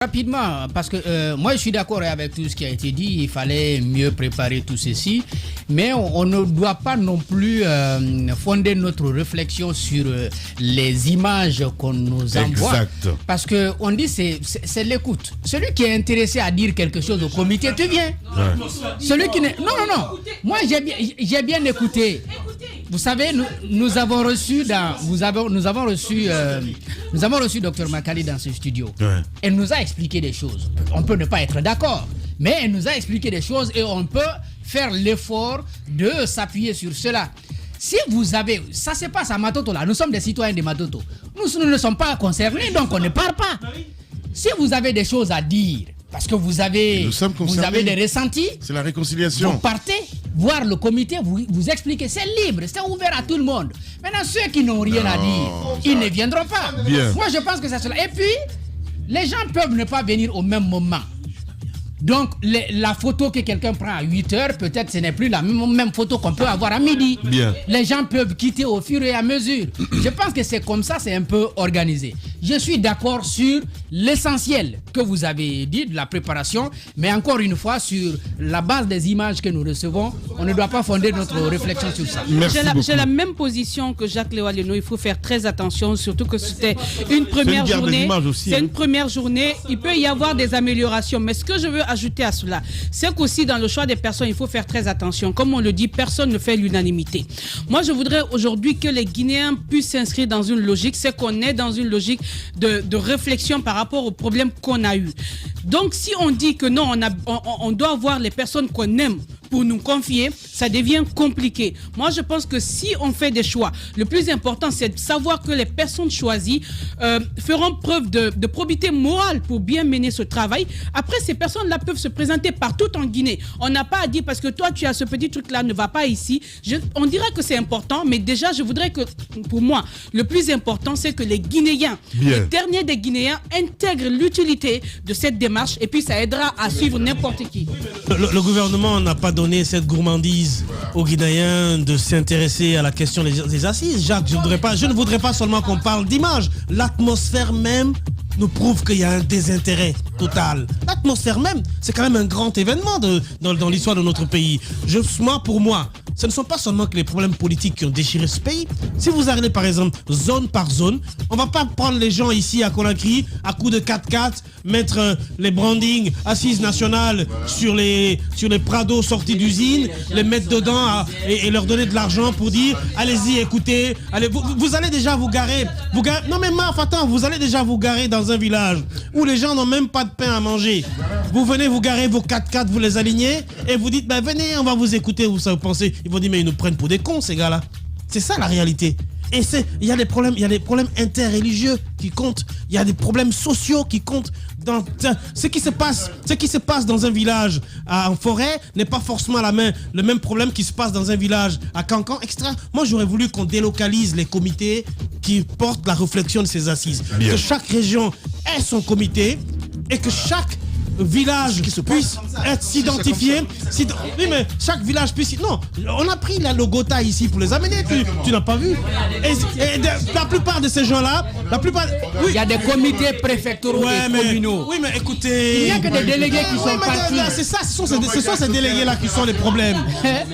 Rapidement, parce que moi je suis d'accord avec tout ce qui a été dit, il fallait mieux préparer tout ceci, mais on ne doit pas non plus fonder notre réflexion sur les images qu'on nous envoie. Exact. Parce qu'on dit c'est l'écoute. Celui qui est intéressé à dire quelque chose au comité, tu viens. Ouais. Celui qui n'est... Non. Moi j'ai bien écouté. Vous savez, nous avons reçu Dr Makali dans ce studio. Ouais. Elle nous a expliqué des choses. On peut ne pas être d'accord, mais elle nous a expliqué des choses et on peut faire l'effort de s'appuyer sur cela. Si vous avez... Ça se passe à Matoto là, nous sommes des citoyens de Matoto. Nous ne sommes pas concernés, donc on ne parle pas. Si vous avez des choses à dire, parce que vous avez des ressentis, c'est la réconciliation. Vous partez voir le comité, vous expliquez, c'est libre, c'est ouvert à tout le monde. Maintenant, ceux qui n'ont rien à dire, ils ne viendront pas. Bien. Moi, je pense que c'est cela. Et puis, les gens peuvent ne pas venir au même moment. Donc, la photo que quelqu'un prend à 8 heures, peut-être ce n'est plus la même photo qu'on peut avoir à midi. Bien. Les gens peuvent quitter au fur et à mesure. Je pense que c'est comme ça, c'est un peu organisé. Je suis d'accord sur l'essentiel que vous avez dit de la préparation, mais encore une fois, sur la base des images que nous recevons, on ne doit pas fonder notre réflexion sur ça. J'ai la même position que Jacques Léo Alieno. Il faut faire très attention, surtout que c'était une première journée. C'est une première journée. Il peut y avoir des améliorations, mais ce que je veux ajouter à cela, c'est qu'aussi dans le choix des personnes, il faut faire très attention. Comme on le dit, personne ne fait l'unanimité. Moi, je voudrais aujourd'hui que les Guinéens puissent s'inscrire dans une logique, c'est qu'on est dans une logique de réflexion par rapport aux problèmes qu'on a eus. Donc, si on dit que non, on doit avoir les personnes qu'on aime pour nous confier, ça devient compliqué. Moi, je pense que si on fait des choix, le plus important, c'est de savoir que les personnes choisies feront preuve de probité morale pour bien mener ce travail. Après, ces personnes-là peuvent se présenter partout en Guinée. On n'a pas à dire parce que toi, tu as ce petit truc-là, ne va pas ici. On dira que c'est important, mais déjà, je voudrais que, pour moi, le plus important, c'est que les Guinéens, les derniers des Guinéens, intègrent l'utilité de cette démarche et puis ça aidera à suivre n'importe qui. Le gouvernement n'a pas donné cette gourmandise aux Guinéens de s'intéresser à la question des assises. Jacques, je ne voudrais pas seulement qu'on parle d'image. L'atmosphère même nous prouve qu'il y a un désintérêt total. L'atmosphère même, c'est quand même un grand événement dans l'histoire de notre pays. Pour moi, ce ne sont pas seulement que les problèmes politiques qui ont déchiré ce pays. Si vous allez par exemple zone par zone, on ne va pas prendre les gens ici à Conakry à coups de 4x4, mettre les brandings assises nationales sur les prados sortis d'usine, les mettre dedans et leur donner de l'argent pour dire allez-y, écoutez, allez, vous allez déjà vous garer. Non mais attends, vous allez déjà vous garer dans un village où les gens n'ont même pas de pain à manger. Vous venez vous garer vos 4x4, vous les alignez et vous dites venez, on va vous écouter, vous pensez. Ils vont dire mais ils nous prennent pour des cons ces gars-là. C'est ça la réalité. Et il y a des problèmes interreligieux qui comptent, il y a des problèmes sociaux qui comptent. Ce qui se passe dans un village en forêt n'est pas forcément le même problème qui se passe dans un village à Cancan, etc. Moi j'aurais voulu qu'on délocalise les comités qui portent la réflexion de ces assises. Bien. Que chaque région ait son comité et que chaque village puisse être s'identifier. Oui, mais chaque village puisse... Non, on a pris la Logota ici pour les amener. Tu n'as pas vu. Et la plupart de ces gens-là, oui. Il y a des comités préfectoraux et communaux. Oui, mais écoutez... Il n'y a que des délégués qui sont partis. C'est ça, ce sont ces délégués-là qui sont les problèmes.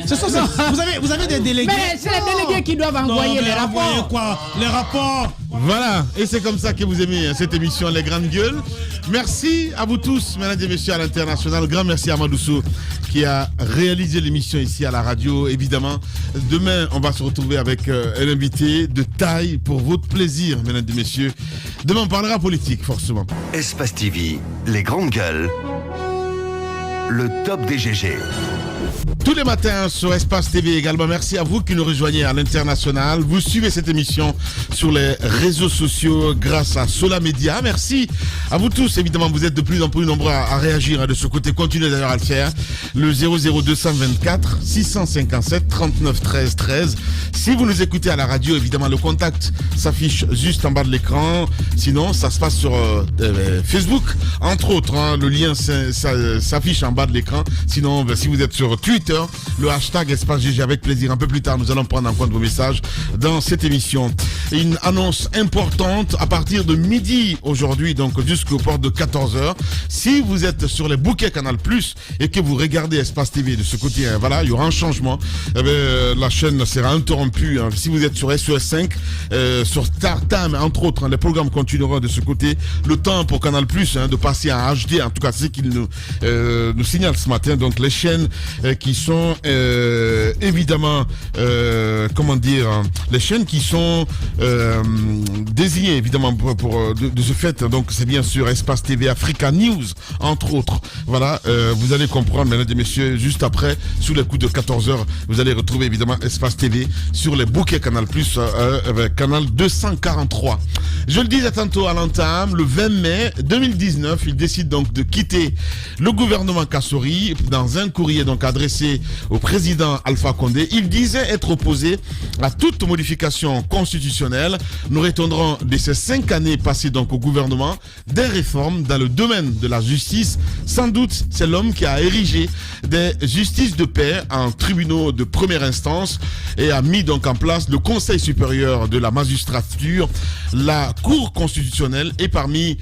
Vous avez des délégués... Mais c'est les délégués qui doivent envoyer les rapports. Quoi? Les rapports. Voilà, et c'est comme ça que vous aimez cette émission Les Grandes Gueules. Merci à vous tous, mesdames et messieurs, à l'international. Grand merci à Madousso qui a réalisé l'émission ici à la radio. Évidemment, demain, on va se retrouver avec un invité de taille pour votre plaisir, mesdames et messieurs. Demain, on parlera politique, forcément. Espace TV, Les Grandes Gueules, le top des GG. Tous les matins sur Espace TV également. Merci à vous qui nous rejoignez à l'international. Vous suivez cette émission sur les réseaux sociaux grâce à Sola Media. Merci à vous tous. Évidemment, vous êtes de plus en plus nombreux à réagir de ce côté. Continuez d'ailleurs à le faire. Le 00224 657 39 13 13. Si vous nous écoutez à la radio, évidemment, le contact s'affiche juste en bas de l'écran. Sinon, ça se passe sur Facebook, entre autres. Le lien s'affiche en bas de l'écran. Sinon, si vous êtes sur Twitter, Twitter, le hashtag Espace GG avec plaisir. Un peu plus tard, nous allons prendre en compte vos messages dans cette émission. Une annonce importante à partir de midi aujourd'hui, donc jusqu'au port de 14h. Si vous êtes sur les bouquets Canal+, et que vous regardez Espace TV de ce côté, voilà, il y aura un changement. La chaîne sera interrompue. Si vous êtes sur SES5, sur StarTime, entre autres, les programmes continueront de ce côté. Le temps pour Canal+, de passer à HD, en tout cas, c'est ce qu'il nous signale ce matin. Donc les chaînes qui sont évidemment, les chaînes qui sont désignées évidemment de ce fait. Donc c'est bien sûr Espace TV, Africa News, entre autres. Voilà, vous allez comprendre, mesdames et messieurs, juste après, sous les coups de 14h, vous allez retrouver évidemment Espace TV sur les bouquets Canal+, avec Canal 243. Je le disais tantôt à l'entame, le 20 mai 2019, il décide donc de quitter le gouvernement Kassori. Dans un courrier donc adressé au président Alpha Condé, il disait être opposé à toute modification constitutionnelle. Nous retiendrons de ces 5 années passées donc au gouvernement des réformes dans le domaine de la justice. Sans doute, c'est l'homme qui a érigé des justices de paix en tribunaux de première instance et a mis donc en place le Conseil supérieur de la magistrature, la Cour constitutionnelle et permis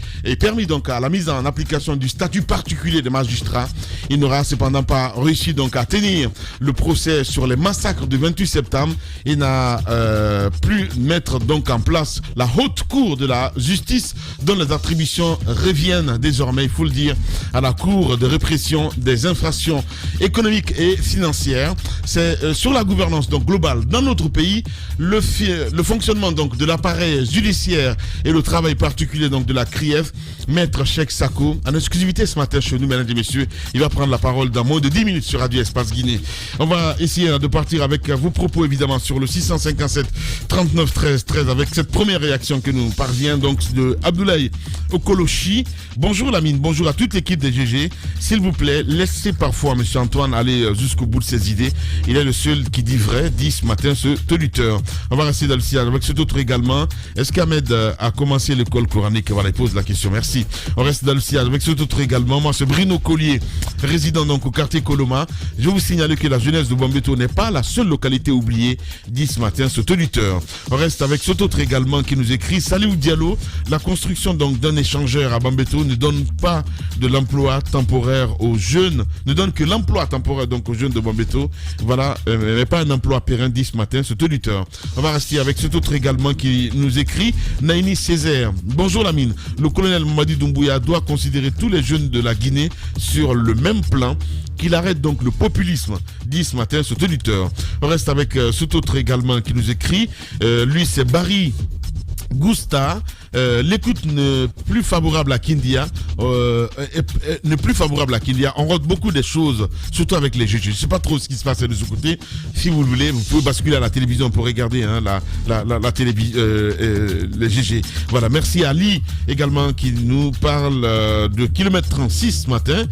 donc à la mise en application du statut particulier des magistrats. Il n'aura cependant pas réussi donc à tenir le procès sur les massacres du 28 septembre et n'a pu mettre donc en place la haute cour de la justice dont les attributions reviennent désormais, il faut le dire, à la Cour de répression des infractions économiques et financières. C'est sur la gouvernance donc globale dans notre pays, le fonctionnement donc de l'appareil judiciaire et le travail particulier donc de la CRIEF. Maître Cheikh Sako, en exclusivité ce matin chez nous, mesdames et messieurs, il va prendre la parole dans moins de 10 minutes sur Radio Espace Guinée. On va essayer de partir avec vos propos évidemment sur le 657 39 13 13 avec cette première réaction que nous parvient donc de Abdoulaye Okolochi. Bonjour Lamine, bonjour à toute l'équipe des GG. S'il vous plaît, laissez parfois M. Antoine aller jusqu'au bout de ses idées. Il est le seul qui dit vrai, dit ce matin ce toluteur. On va rester dans le sillage avec cet autre également. Est-ce qu'Ahmed a commencé l'école coranique? Voilà, il pose la question, merci. On reste dans le sillage avec cet autre également. Moi, c'est Bruno Collier, résident donc au quartier Coloma. Je vous signale que la jeunesse de Bambeto n'est pas la seule localité oubliée, dit ce matin ce toluteur. On reste avec cet autre également qui nous écrit: Salut Diallo, la construction donc d'un échangeur à Bambeto ne donne pas de l'emploi temporaire aux jeunes, ne donne que l'emploi temporaire donc aux jeunes de Bambeto. Voilà, mais pas un emploi pérenne, dit ce matin ce toluteur. On va rester avec cet autre également qui nous écrit: Naïni Césaire. Bonjour Lamine, le colonel Mamadi Doumbouya doit considérer tous les jeunes de la Guinée sur le même plan, qu'il arrête donc le populisme, dit ce matin ce toluteur. On reste avec cet autre également qui nous écrit, lui c'est Barry Gousta. L'écoute n'est plus favorable à Kindia, n'est plus favorable à Kindia. On rate beaucoup des choses, surtout avec les GG. Je ne sais pas trop ce qui se passe de ce côté. Si vous le voulez, vous pouvez basculer à la télévision pour regarder la télévision, les GG. Voilà, merci à Ali également qui nous parle de kilomètre 36 ce matin.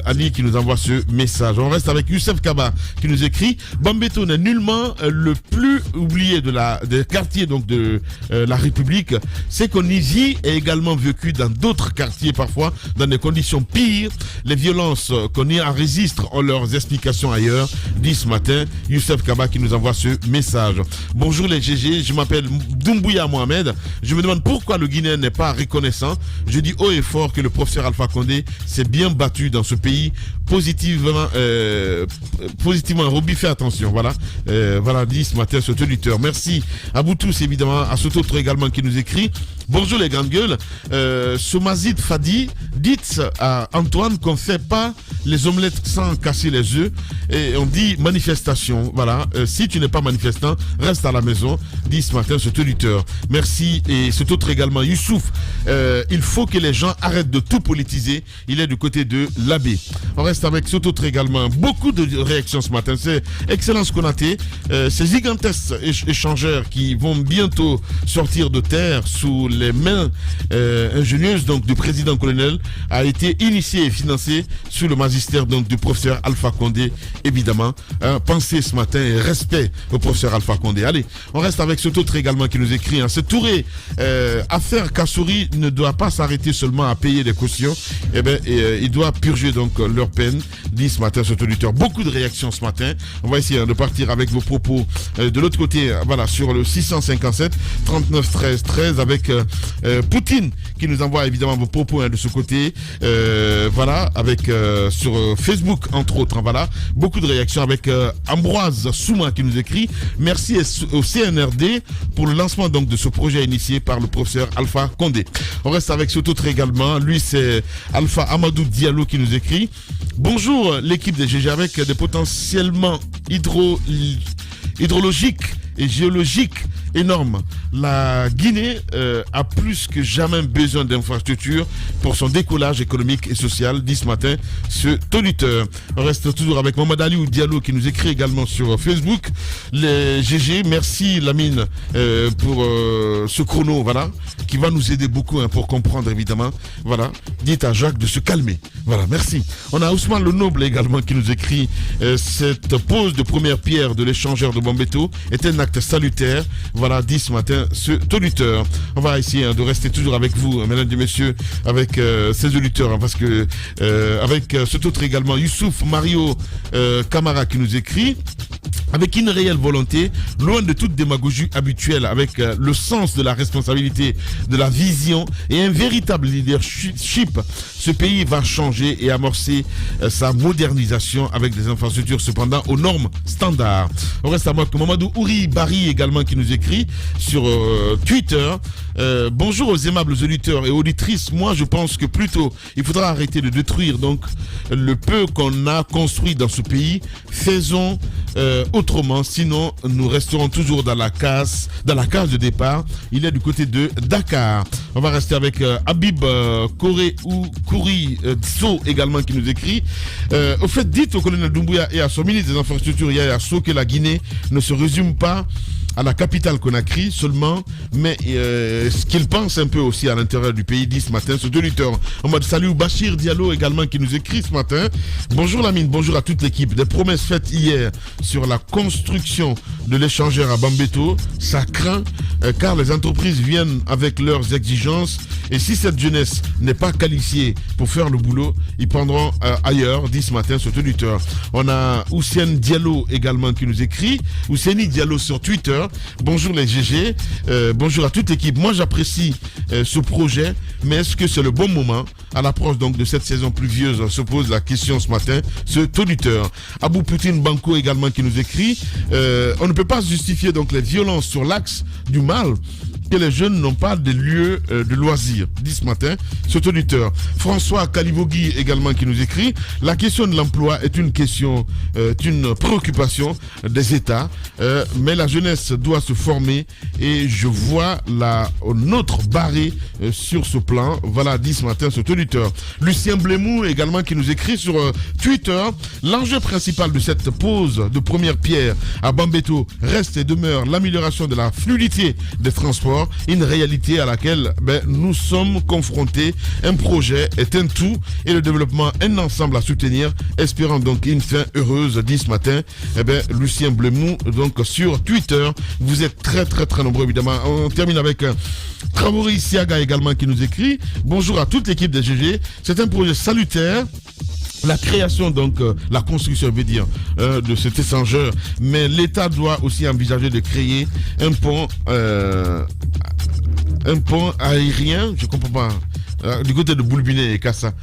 Ali qui nous envoie ce message. On reste avec Youssef Kaba qui nous écrit: Bambeto n'est nullement le plus oublié des quartiers donc de la République. C'est qu'on y vit et également vécu dans d'autres quartiers parfois dans des conditions pires. Les violences qu'on y enregistre ont leurs explications ailleurs, dit ce matin Youssef Kaba qui nous envoie ce message. Bonjour les GG, je m'appelle Doumbouya Mohamed. Je me demande pourquoi le Guinéen n'est pas reconnaissant. Je dis haut et fort que le professeur Alpha Condé s'est bien battu dans ce pays. Positivement, Roby, fais attention. Voilà, voilà, dit ce matin ce toluteur. Merci à vous tous évidemment, à cet autre également qui nous écrit: bonjour les grandes gueules, Somazid Fadi, dites à Antoine qu'on ne fait pas les omelettes sans casser les œufs et on dit manifestation. Voilà, si tu n'es pas manifestant, reste à la maison, dit ce matin ce toluteur. Merci. Et cet autre également, Youssouf, il faut que les gens arrêtent de tout politiser. Il est du côté de l'abbé. On reste avec cet autre également. Beaucoup de réactions ce matin. C'est Excellence Konaté, ces gigantesques échangeurs qui vont bientôt sortir de terre sous les mains ingénieuses donc du président colonel a été initié et financé sous le magistère donc du professeur Alpha Condé, évidemment. Pensez ce matin et respect au professeur Alpha Condé. Allez, on reste avec cet autre également qui nous écrit. Ce Touré, affaire Kassouri ne doit pas s'arrêter seulement à payer des cautions. Il doit purger donc leur peine, dit ce matin cet auditeur. Beaucoup de réactions ce matin. On va essayer de partir avec vos propos de l'autre côté, voilà, sur le 657 39 13 13 avec Poutine qui nous envoie évidemment vos propos de ce côté. Voilà, avec sur Facebook entre autres. Voilà, beaucoup de réactions avec Ambroise Souma qui nous écrit. Merci au CNRD pour le lancement donc de ce projet initié par le professeur Alpha Condé. On reste avec cet autre également. Lui, c'est Alpha Amadou Diallo qui nous écrit. Bonjour l'équipe des GG avec des potentiellement hydrologiques et géologiques énormes. La Guinée a plus que jamais besoin d'infrastructures pour son décollage économique et social, dit ce matin ce auditeur. On reste toujours avec Mohamed Aliou Diallo qui nous écrit également sur Facebook. Les GG, merci Lamine pour ce chrono, voilà, qui va nous aider beaucoup pour comprendre évidemment. Voilà, dites à Jacques de se calmer. Voilà, merci. On a Ousmane Le Noble également qui nous écrit cette pose de première pierre de l'échangeur de Bambeto est un acte salutaire. Voilà, dit ce matin ce auditeur. On va essayer de rester toujours avec vous, mesdames et messieurs, avec ces auditeurs, parce que avec cet autre également, Youssouf Mario Camara qui nous écrit. Avec une réelle volonté, loin de toute démagogie habituelle, avec le sens de la responsabilité, de la vision et un véritable leadership, ce pays va changer et amorcer sa modernisation avec des infrastructures cependant aux normes standards. On reste à moi que Mamadou Ouri Bari également qui nous écrit sur Twitter. Bonjour aux aimables auditeurs et auditrices. Moi, je pense que plutôt il faudra arrêter de détruire donc le peu qu'on a construit dans ce pays. Faisons autrement, sinon nous resterons toujours dans la case de départ. Il est du côté de Dakar. On va rester avec Habib Koré ou Kouri Tso également qui nous écrit. Au fait, dites au colonel Doumbouya et à son ministre des Infrastructures Yaya Sow que la Guinée ne se résume pas à la capitale Conakry seulement, mais ce qu'il pense un peu aussi à l'intérieur du pays, dit ce matin ce auditeur. En mode salut Bachir Diallo également qui nous écrit ce matin. Bonjour Lamine, bonjour à toute l'équipe. Des promesses faites hier sur la construction de l'échangeur à Bambeto, ça craint car les entreprises viennent avec leurs exigences et si cette jeunesse n'est pas qualifiée pour faire le boulot, ils prendront ailleurs, dit ce matin cet auditeur. On a Oussène Diallo également qui nous écrit. Ousséni Diallo sur Twitter. Bonjour les GG, bonjour à toute l'équipe. Moi j'apprécie ce projet, mais est-ce que c'est le bon moment? À l'approche donc de cette saison pluvieuse, se pose la question ce matin, ce auditeur. Abou Poutine Banco également qui nous écrit. On ne peut pas justifier donc les violences sur l'axe du mal que les jeunes n'ont pas de lieux de loisirs, dit ce matin cet auditeur. François Kalivogui également qui nous écrit. La question de l'emploi est une question, une préoccupation des États, mais la jeunesse doit se former et je vois notre barré sur ce plan. Voilà, dit ce matin cet auditeur. Lucien Blémou également qui nous écrit sur Twitter. L'enjeu principal de cette pose de première pierre à Bambeto reste et demeure l'amélioration de la fluidité des transports, une réalité à laquelle nous sommes confrontés. Un projet est un tout et le développement un ensemble à soutenir, espérant donc une fin heureuse, dit ce matin Lucien Blémou donc sur Twitter. Vous êtes très très très nombreux évidemment. On termine avec Traoré Siaga également qui nous écrit. Bonjour à toute l'équipe des GG. C'est un projet salutaire. La création, donc, la construction, je veux dire, de cet échangeur. Mais l'État doit aussi envisager de créer un pont aérien, je comprends pas, du côté de Boulbiné et Kassa.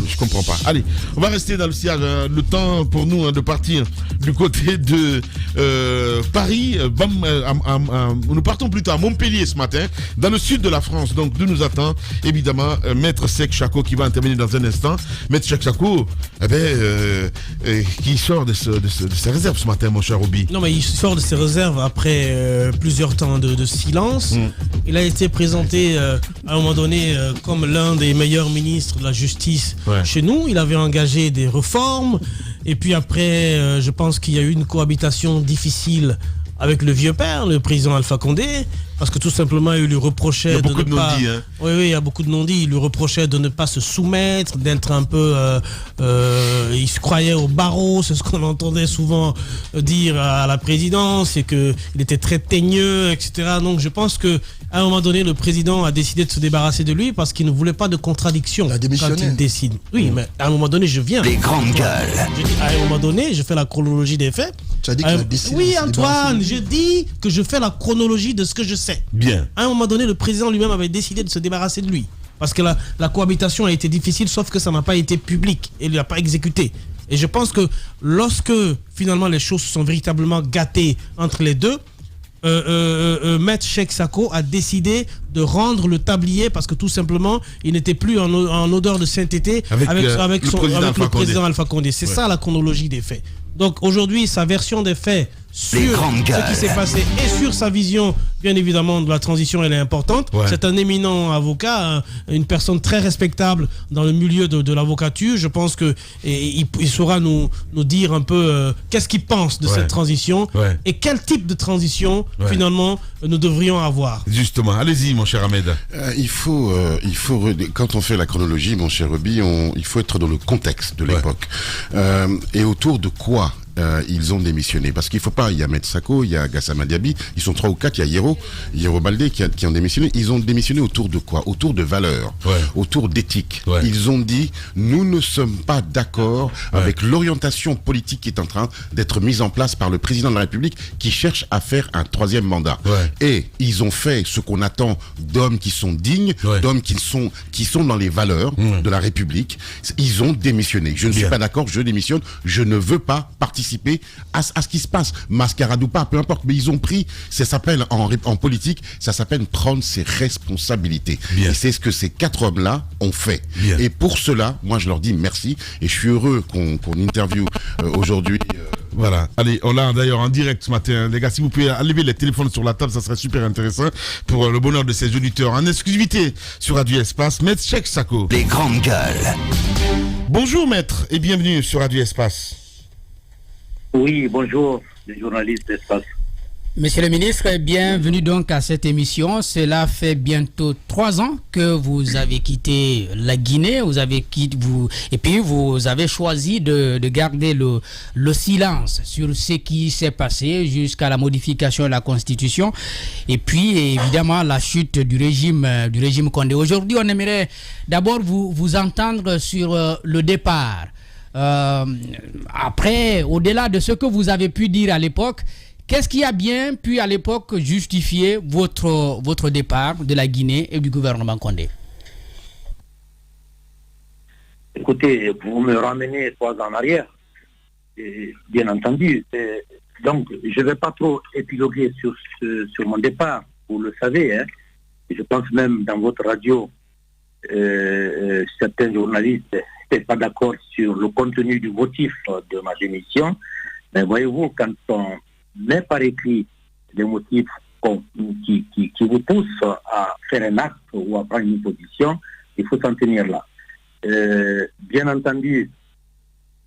Je comprends pas. Allez, on va rester dans le sillage. Le temps pour nous de partir du côté de Paris. Nous partons plutôt à Montpellier ce matin, dans le sud de la France. Donc, d'où nous attend évidemment Maître Sek Chako qui va intervenir dans un instant. Maître Sek Chako, qui sort de ses réserves ce matin, mon cher Obi. Non, mais il sort de ses réserves après plusieurs temps de silence. Il a été présenté à un moment donné comme l'un des meilleurs ministres de la justice chez nous. Il avait engagé des réformes et puis après je pense qu'il y a eu une cohabitation difficile avec le vieux père, le président Alpha Condé, parce que tout simplement il lui reprochait il y a beaucoup de non-dits. Il lui reprochait de ne pas se soumettre, d'être un peu il se croyait au barreau, c'est ce qu'on entendait souvent dire à la présidence, et que il était très teigneux, etc. Donc je pense que à un moment donné, le président a décidé de se débarrasser de lui parce qu'il ne voulait pas de contradiction quand il décide. Oui, mais à un moment donné, je viens. Les grandes gueules. Je dis, à un moment donné, je fais la chronologie des faits. Tu as dit qu'il a décidé. Oui, Antoine, je dis que je fais la chronologie de ce que je sais. Bien. À un moment donné, le président lui-même avait décidé de se débarrasser de lui. Parce que la cohabitation a été difficile, sauf que ça n'a pas été public et il n'a pas exécuté. Et je pense que lorsque finalement les choses se sont véritablement gâtées entre les deux, Maître Cheikh Sako a décidé de rendre le tablier parce que tout simplement il n'était plus en odeur de sainteté avec le président Alpha Condé. C'est ça la chronologie des faits. Donc aujourd'hui, sa version des faits sur ce qui s'est passé et sur sa vision, bien évidemment, de la transition, elle est importante. Ouais. C'est un éminent avocat, une personne très respectable dans le milieu de l'avocature. Je pense qu'il saura nous dire un peu qu'est-ce qu'il pense de cette transition et quel type de transition, finalement, nous devrions avoir. Justement, allez-y, mon cher Ahmed. Il faut quand on fait la chronologie, mon cher Ruby, il faut être dans le contexte de l'époque. Et autour de quoi ils ont démissionné, parce qu'il ne faut pas, il y a Maître Sako, il y a Gassama Diaby, ils sont 3 ou 4, il y a Yero Baldé qui ont démissionné. Ils ont démissionné autour de quoi? Autour de valeurs, autour d'éthique. Ils ont dit, nous ne sommes pas d'accord avec l'orientation politique qui est en train d'être mise en place par le président de la République qui cherche à faire un 3e mandat. Et ils ont fait ce qu'on attend d'hommes qui sont dignes, d'hommes qui sont dans les valeurs de la République. Ils ont démissionné. Je ne suis pas d'accord, je démissionne, je ne veux pas participer à ce qui se passe, mascarade ou pas, peu importe, mais ils ont pris, ça s'appelle en politique, ça s'appelle prendre ses responsabilités. Et c'est ce que ces 4 hommes-là ont fait. Et pour cela, moi je leur dis merci, et je suis heureux qu'on interviewe aujourd'hui. Voilà, allez, on l'a d'ailleurs en direct ce matin. Les gars, si vous pouvez enlever les téléphones sur la table, ça serait super intéressant pour le bonheur de ces auditeurs. En exclusivité sur Radio Espace, Maître Cheikh Sako. Les grandes gueules. Bonjour maître, et bienvenue sur Radio Espace. Oui, bonjour, les journalistes d'Espace. Monsieur le ministre, bienvenue donc à cette émission. Cela fait bientôt 3 ans que vous avez quitté la Guinée. Et puis vous avez choisi de garder le silence sur ce qui s'est passé jusqu'à la modification de la Constitution. Et puis évidemment la chute du régime Condé. Aujourd'hui, on aimerait d'abord vous entendre sur le départ. Après, au-delà de ce que vous avez pu dire à l'époque, qu'est-ce qui a bien pu à l'époque justifier votre départ de la Guinée et du gouvernement Condé? Écoutez, vous me ramenez 3 ans en arrière, bien entendu. Donc, je ne vais pas trop épiloguer sur mon départ, vous le savez. Je pense même dans votre radio, certains journalistes n'étaient pas d'accord sur le contenu du motif de ma démission. Mais voyez-vous, quand on met par écrit les motifs qui vous poussent à faire un acte ou à prendre une position, il faut s'en tenir là. Bien entendu,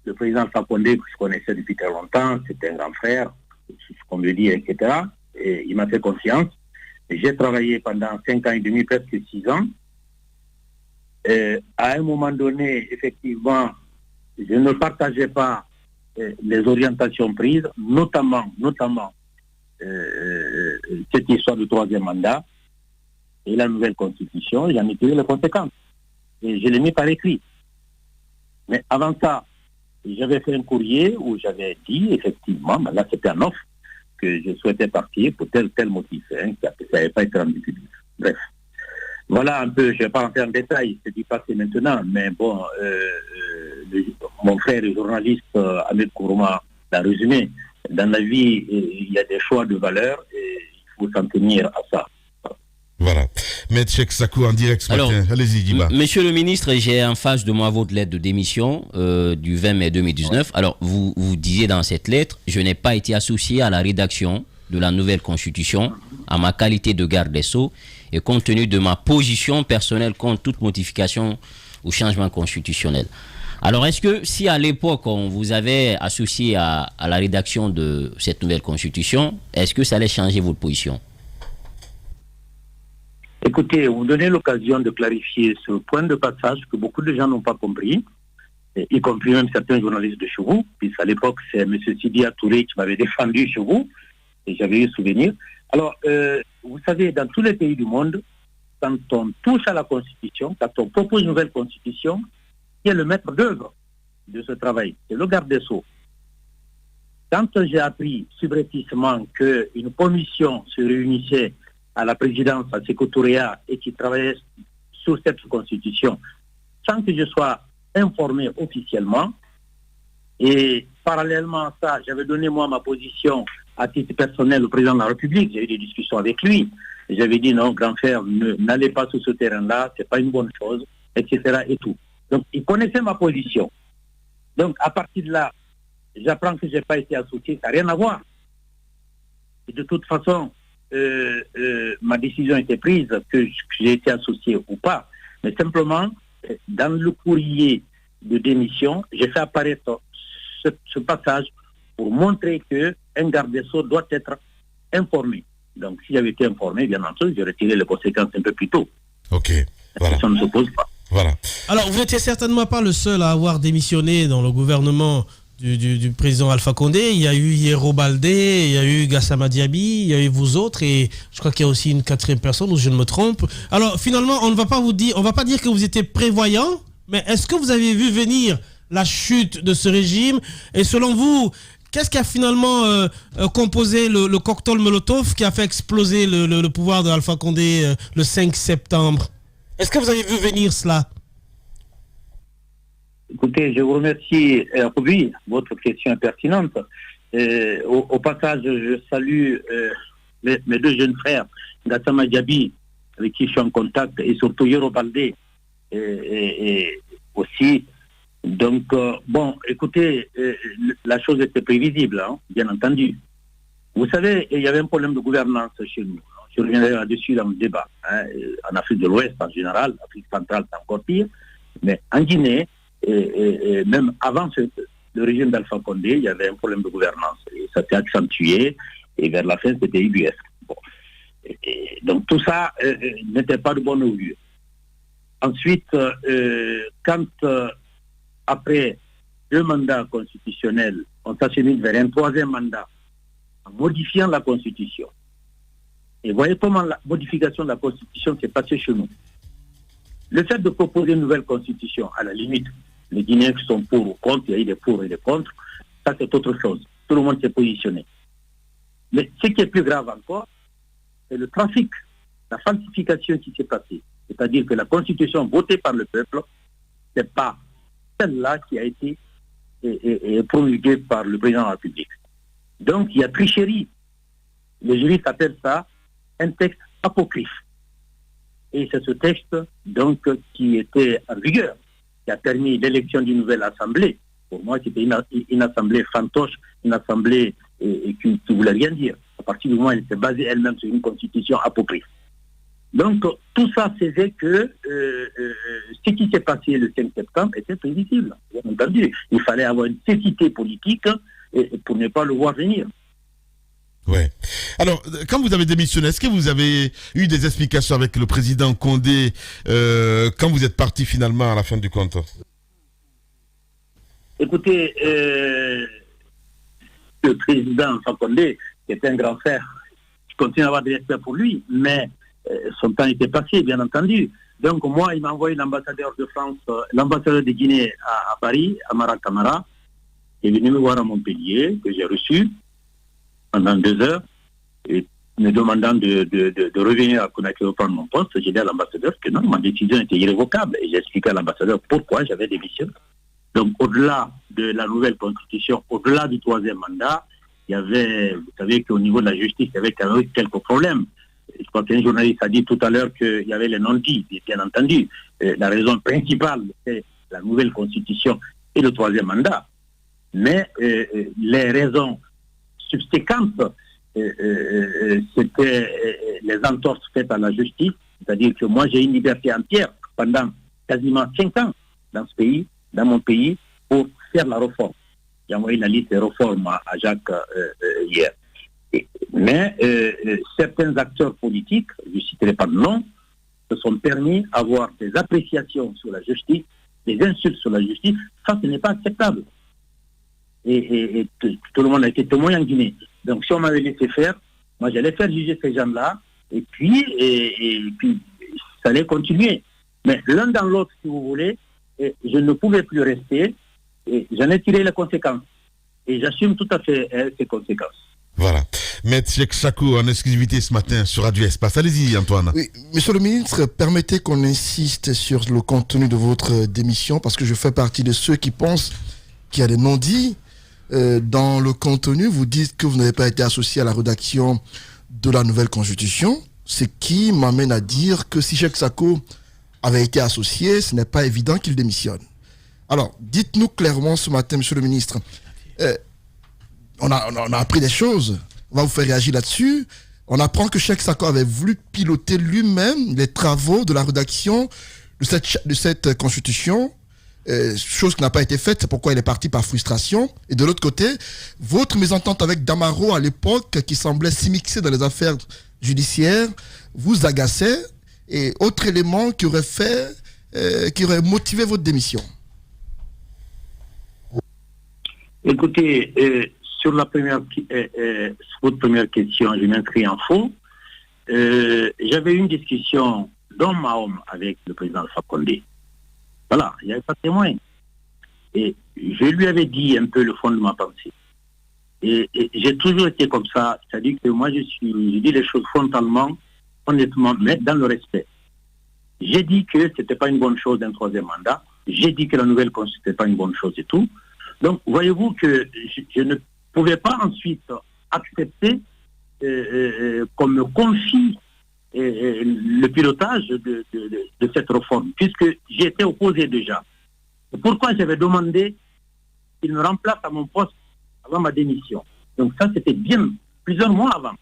le président Alpha Condé, que je connaissais depuis très longtemps, c'était un grand frère, c'est ce qu'on me dit, etc. Et il m'a fait confiance. J'ai travaillé pendant 5 ans et demi, presque 6 ans. À un moment donné, effectivement, je ne partageais pas les orientations prises, notamment cette histoire du 3e mandat et la nouvelle constitution. J'en ai tiré les conséquences. Et je l'ai mis par écrit. Mais avant ça, j'avais fait un courrier où j'avais dit, effectivement, là c'était un offre, que je souhaitais partir pour tel motif, ça n'avait pas été rendu public. Bref. Voilà un peu, je ne vais pas rentrer en détail, c'est du passé maintenant, mais bon, mon frère le journaliste Ahmed Kourouma l'a résumé. Dans la vie, il y a des choix de valeurs et il faut s'en tenir à ça. Voilà. Maître Cheikh Sako en direct ce matin. Allez-y, Diba. Monsieur le ministre, j'ai en face de moi votre lettre de démission du 20 mai 2019. Alors, vous disiez dans cette lettre, je n'ai pas été associé à la rédaction de la nouvelle constitution à ma qualité de garde des Sceaux et compte tenu de ma position personnelle contre toute modification ou changement constitutionnel. Alors, est-ce que si à l'époque, on vous avait associé à la rédaction de cette nouvelle constitution, est-ce que ça allait changer votre position? Écoutez, vous donnez l'occasion de clarifier ce point de passage que beaucoup de gens n'ont pas compris, y compris même certains journalistes de chez vous, puisqu'à l'époque, c'est M. Sidia Touré qui m'avait défendu chez vous, et j'avais eu souvenir. Alors, vous savez, dans tous les pays du monde, quand on touche à la Constitution, quand on propose une nouvelle Constitution, qui est le maître d'œuvre de ce travail, c'est le garde des Sceaux. Quand j'ai appris subrepticement qu'une commission se réunissait à la présidence, à Sékou Touré, et qui travaillait sur cette Constitution, sans que je sois informé officiellement, et parallèlement à ça, j'avais donné moi ma position à titre personnel au président de la République, j'ai eu des discussions avec lui, et j'avais dit non, grand frère, n'allez pas sur ce terrain-là, c'est pas une bonne chose, etc. et tout. Donc, il connaissait ma position. Donc, à partir de là, j'apprends que je n'ai pas été associé, ça n'a rien à voir. Et de toute façon, ma décision était prise, que j'ai été associé ou pas. Mais simplement, dans le courrier de démission, j'ai fait apparaître ce passage pour montrer qu'un garde des Sceaux doit être informé. Donc, si j'avais été informé, bien entendu, j'aurais tiré les conséquences un peu plus tôt. Ok, voilà. Ça ne se pose pas. Voilà. Alors, vous n'étiez certainement pas le seul à avoir démissionné dans le gouvernement du président Alpha Condé. Il y a eu Yero Baldé, il y a eu Gassama Diaby, il y a eu vous autres, et je crois qu'il y a aussi une quatrième personne, ou je ne me trompe. Alors, finalement, on ne va pas vous dire, on va pas dire que vous étiez prévoyant, mais est-ce que vous avez vu venir la chute de ce régime? Et selon vous, qu'est-ce qui a finalement composé le cocktail Molotov qui a fait exploser le pouvoir d'Alpha Condé le 5 septembre? Est-ce que vous avez vu venir cela? Écoutez, je vous remercie. Oui, votre question est pertinente. Au passage, je salue mes deux jeunes frères, Gassama Diaby, avec qui je suis en contact, et surtout Yero Baldé, et aussi. Donc, bon, écoutez, la chose était prévisible, hein, bien entendu. Vous savez, il y avait un problème de gouvernance chez nous. Je reviendrai là-dessus dans le débat. Hein, en Afrique de l'Ouest, en général, Afrique centrale, c'est encore pire. Mais en Guinée, et même avant le régime d'Alpha Condé, il y avait un problème de gouvernance. Et ça s'est accentué, et vers la fin, c'était ubuesque. Bon. Donc, tout ça n'était pas de bon augure. Ensuite, quand... après 2 mandats constitutionnels, on s'achemine vers un 3e mandat en modifiant la Constitution. Et voyez comment la modification de la Constitution s'est passée chez nous. Le fait de proposer une nouvelle Constitution, à la limite, les Guinéens qui sont pour ou contre, il y a eu des pour et des contre, ça c'est autre chose. Tout le monde s'est positionné. Mais ce qui est plus grave encore, c'est le trafic, la falsification qui s'est passée. C'est-à-dire que la Constitution votée par le peuple, c'est pas celle-là qui a été promulguée par le président de la République. Donc, il y a tricherie. Les juristes appellent ça un texte apocryphe. Et c'est ce texte, donc, qui était en vigueur, qui a permis l'élection d'une nouvelle assemblée. Pour moi, c'était une assemblée fantoche, une assemblée qui ne voulait rien dire. À partir du moment où elle s'est basée elle-même sur une constitution apocryphe. Donc, tout ça faisait que ce qui s'est passé le 5 septembre était prévisible. Bien entendu, il fallait avoir une cécité politique pour ne pas le voir venir. Ouais. Alors, quand vous avez démissionné, est-ce que vous avez eu des explications avec le président Condé quand vous êtes parti finalement à la fin du compte? Écoutez, le président Condé, qui est un grand frère, je continue à avoir des respect pour lui, mais son temps était passé, bien entendu. Donc moi, il m'a envoyé l'ambassadeur de France, l'ambassadeur de Guinée à Paris, Amara Camara, qui est venu me voir à Montpellier, que j'ai reçu pendant 2 heures, et me demandant de revenir à Conakry reprendre mon poste. J'ai dit à l'ambassadeur que non, ma décision était irrévocable, et j'ai expliqué à l'ambassadeur pourquoi j'avais démissionné. Donc au-delà de la nouvelle constitution, au-delà du 3e mandat, il y avait, vous savez qu'au niveau de la justice, il y avait quand même quelques problèmes. Je crois qu'un journaliste a dit tout à l'heure qu'il y avait les non-dits, bien entendu. La raison principale, c'est la nouvelle constitution et le 3e mandat. Mais les raisons subséquentes, c'était les entorses faites à la justice. C'est-à-dire que moi, j'ai une liberté entière pendant quasiment 5 ans dans ce pays. dans mon pays pour faire la réforme. J'ai envoyé la liste des réformes à Jacques hier. Mais certains acteurs politiques, je ne citerai pas de nom, se sont permis d'avoir des appréciations sur la justice, des insultes sur la justice. Ça, ce n'est pas acceptable. Et tout le monde a été témoin en Guinée. Donc, si on m'avait laissé faire, moi, j'allais faire juger ces gens-là, et puis ça allait continuer. Mais l'un dans l'autre, si vous voulez, je ne pouvais plus rester, et j'en ai tiré les conséquences. Et j'assume tout à fait ces conséquences. Voilà. Maître Cheikh Chakou en exclusivité ce matin sur Radio Espace. Allez-y, Antoine. Oui, monsieur le ministre, permettez qu'on insiste sur le contenu de votre démission, parce que je fais partie de ceux qui pensent qu'il y a des non-dits. Dans le contenu, vous dites que vous n'avez pas été associé à la rédaction de la nouvelle constitution, ce qui m'amène à dire que si Cheikh Chakou avait été associé, ce n'est pas évident qu'il démissionne. Alors, dites-nous clairement ce matin, monsieur le ministre, on a appris des choses, on va vous faire réagir là-dessus. On apprend que Cheikh Chakou avait voulu piloter lui-même les travaux de la rédaction de cette constitution, chose qui n'a pas été faite, c'est pourquoi il est parti par frustration. Et de l'autre côté, votre mésentente avec Damaro à l'époque, qui semblait s'immiscer dans les affaires judiciaires, vous agaçait, et autre élément qui aurait motivé votre démission. Écoutez, sur votre première question, je m'inscris en faux. J'avais eu une discussion d'homme à homme avec le président Alpha Condé. Voilà, il n'y avait pas de témoin. Et je lui avais dit un peu le fond de ma pensée. Et j'ai toujours été comme ça, c'est-à-dire que moi je dis les choses frontalement, honnêtement, mais dans le respect. J'ai dit que ce n'était pas une bonne chose d'un troisième mandat. J'ai dit que la nouvelle constitution n'était pas une bonne chose et tout. Donc, voyez-vous que je ne pouvais pas ensuite accepter qu'on me confie le pilotage de cette réforme, puisque j'y étais opposé déjà. Pourquoi j'avais demandé qu'il me remplace à mon poste avant ma démission? Donc ça, c'était bien plusieurs mois avant.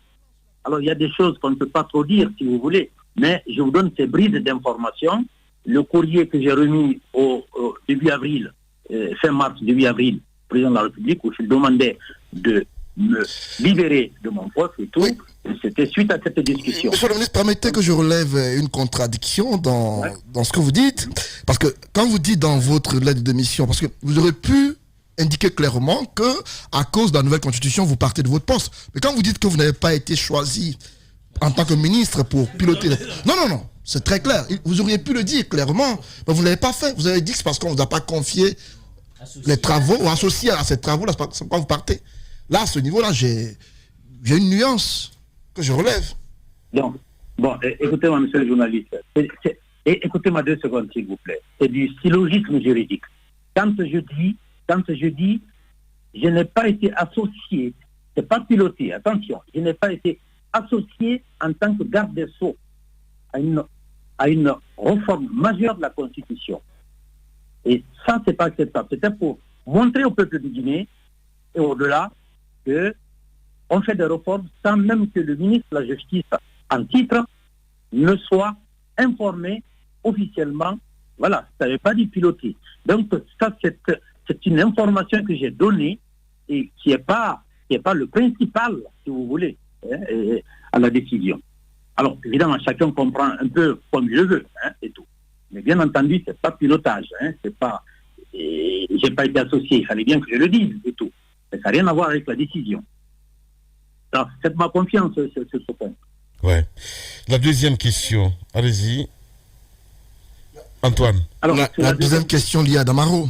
Alors, il y a des choses qu'on ne peut pas trop dire, si vous voulez, mais je vous donne ces brides d'informations. Le courrier que j'ai remis au début avril, fin mars, début avril, président de la République, où je demandais de me libérer de mon poste et tout, et c'était suite à cette discussion. Monsieur le ministre, permettez que je relève une contradiction dans ce que vous dites, parce que quand vous dites dans votre lettre de démission, parce que vous aurez pu indiquer clairement que à cause de la nouvelle constitution, vous partez de votre poste. Mais quand vous dites que vous n'avez pas été choisi en tant que ministre pour piloter... Non, c'est très clair. Vous auriez pu le dire clairement, mais vous ne l'avez pas fait. Vous avez dit que c'est parce qu'on ne vous a pas confié les travaux ou associé à ces travaux-là, c'est pourquoi vous partez. Là, à ce niveau-là, j'ai une nuance que je relève. Donc, bon, écoutez-moi, monsieur le journaliste. Écoutez-moi 2 secondes, s'il vous plaît. C'est du syllogisme juridique. Quand je dis, je n'ai pas été associé, c'est pas piloté, attention, je n'ai pas été associé en tant que garde des Sceaux à une réforme majeure de la Constitution. Et ça, c'est pas acceptable. C'était pour montrer au peuple de Guinée et au-delà qu'on fait des réformes sans même que le ministre de la Justice, en titre, ne soit informé officiellement. Voilà, ça n'avait pas dit piloter. Donc, ça, c'est une information que j'ai donnée et qui n'est pas le principal, si vous voulez, à la décision. Alors, évidemment, chacun comprend un peu comme il le veut, et tout. Mais bien entendu, c'est pas pilotage, c'est pas... j'ai pas été associé, il fallait bien que je le dise, et tout. Mais ça n'a rien à voir avec la décision. Alors, faites-moi confiance sur ce point. Ouais. La deuxième question, allez-y. Antoine. Alors, la deuxième question liée à Damaro.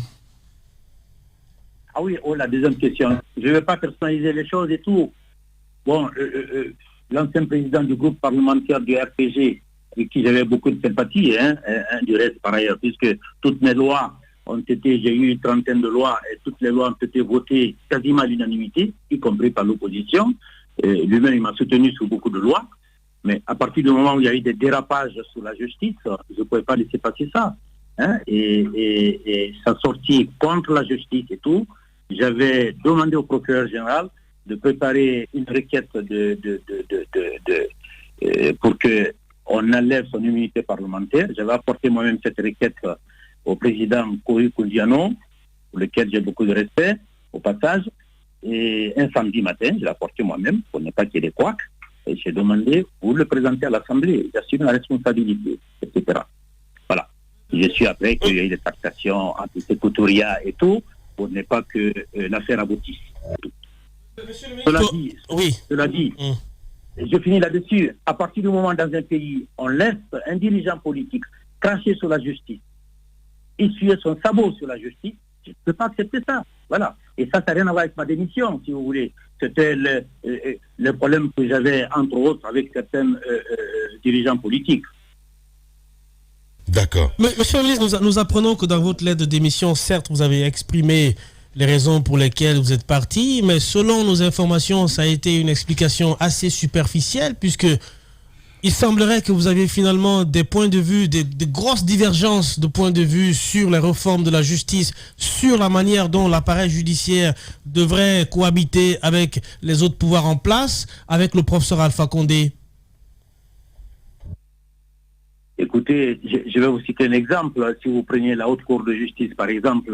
Ah oui, la deuxième question. Je ne vais pas personnaliser les choses et tout. Bon, l'ancien président du groupe parlementaire du RPG, avec qui j'avais beaucoup de sympathie, du reste par ailleurs, puisque toutes mes lois j'ai eu une trentaine de lois, et toutes les lois ont été votées quasiment à l'unanimité, y compris par l'opposition. Lui-même, il m'a soutenu sur beaucoup de lois. Mais à partir du moment où il y a eu des dérapages sur la justice, je ne pouvais pas laisser passer ça. Et ça sortit contre la justice et tout. J'avais demandé au procureur général de préparer une requête pour qu'on enlève son immunité parlementaire. J'avais apporté moi-même cette requête au président Kory Koundiano, pour lequel j'ai beaucoup de respect, au passage. Et un samedi matin, je l'ai apporté moi-même, pour ne pas qu'il y ait des couacs, et j'ai demandé pour le présenter à l'Assemblée, j'assume la responsabilité, etc. Voilà. Je suis après qu'il y ait des tractations entre Sékou-Touria et tout, pour ne pas que l'affaire aboutisse. Cela dit, je finis là-dessus. À partir du moment dans un pays, on laisse un dirigeant politique cracher sur la justice, essuyer son sabot sur la justice, je ne peux pas accepter ça. Voilà. Et ça n'a rien à voir avec ma démission, si vous voulez. C'était le problème que j'avais, entre autres, avec certains dirigeants politiques. D'accord. Mais, monsieur le ministre, nous apprenons que dans votre lettre de démission, certes, vous avez exprimé les raisons pour lesquelles vous êtes parti, mais selon nos informations, ça a été une explication assez superficielle, puisque il semblerait que vous aviez finalement des points de vue, des grosses divergences de points de vue sur les réformes de la justice, sur la manière dont l'appareil judiciaire devrait cohabiter avec les autres pouvoirs en place, avec le professeur Alpha Condé. Écoutez, je vais vous citer un exemple. Si vous prenez la Haute Cour de justice, par exemple,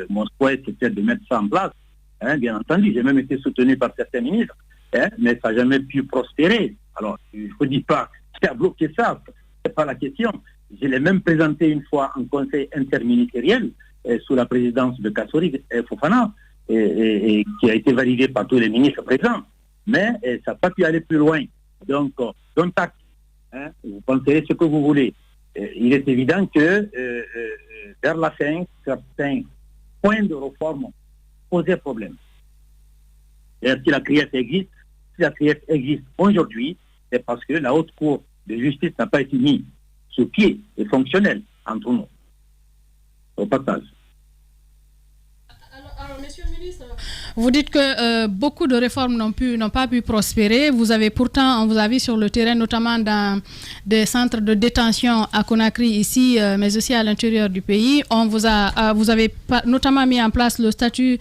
mon souhait, c'était de mettre ça en place. Bien entendu, j'ai même été soutenu par certains ministres, mais ça n'a jamais pu prospérer. Alors, je ne vous dis pas qui a bloqué ça, ce n'est pas la question. Je l'ai même présenté une fois en conseil interministériel sous la présidence de Kassori Fofana, et qui a été validé par tous les ministres présents. Mais ça n'a pas pu aller plus loin. Donc, contact. Vous pensez ce que vous voulez. Il est évident que vers la fin, certains points de réforme posaient problème. Et si la CRIEF existe aujourd'hui, c'est parce que la Haute Cour de justice n'a pas été mise sur pied et fonctionnelle entre nous. Au passage. Alors, monsieur le ministre, vous dites que beaucoup de réformes n'ont pas pu prospérer. Vous avez pourtant, on vous a vu sur le terrain, notamment dans des centres de détention à Conakry ici, mais aussi à l'intérieur du pays. Vous avez notamment mis en place le statut